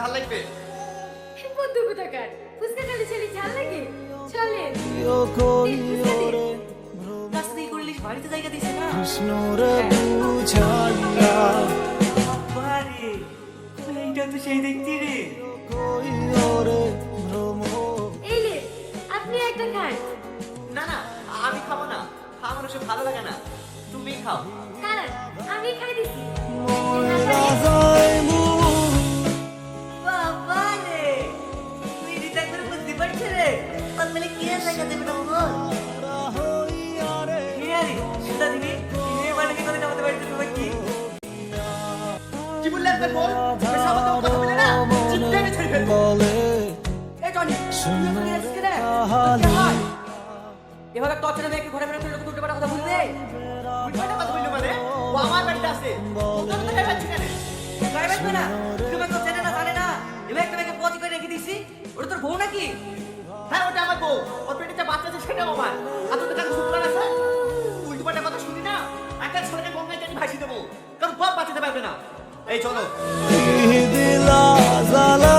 ঝাল লাগবে? বন্ধু কোথাকার ফুচকা খালি ছেলে ঝাল লাগে চলে রাস্তা দিয়ে করলিস বাড়িতে জায়গা দিছে না বারে এইটা তো সেই দেখছি রে এই লে আপনি একটা খান না না, আমি খাবো না, আমার ওসব ভালো লাগে না, তুমি খাও। কারণ আমি খাই দিছি বাবা রে তুই রিটার্ন করে বুঝতে পারছিস রে পাতলে কি আর জায়গা দেবে না বল কি আরে সেটা দিবি এই মানে কি করে আমাদের বাড়িতে তুমি কি কি বললে একবার বল? বেশ আমাদের কথা বলে না, চিৎকার করে ছেড়ে ফেলবো। এই টনি তুমি ওখানে আসছিস রে এভাবে টর্চারে মেয়েকে ঘরে বেরোতে লোক দুটো কথা বলবে উল্টোটা কথা বললো মানে? ও আমার বাড়িতে আছে, ওকে তো দেখাই পাচ্ছি কেন? গায়ে বাজবে না তুমি তো চেনে না জানে না এবার একটা মেয়েকে পজি করে রেখে দিছি ওটা তোর বউ নাকি হ্যাঁ, ওটা আমার বউ, ওর পেটে যে বাচ্চা আছে সেটাও আমার। আর তোদের কাছে শুক্রান আছে? উল্টোপাল্টা কথা শুনি না, একটা ছেলেকে গঙ্গায় টেনে ভাসিয়ে দেবো, কারণ বাপ বাঁচাতে পারবে না। এই চলো। দিলা জ্বালা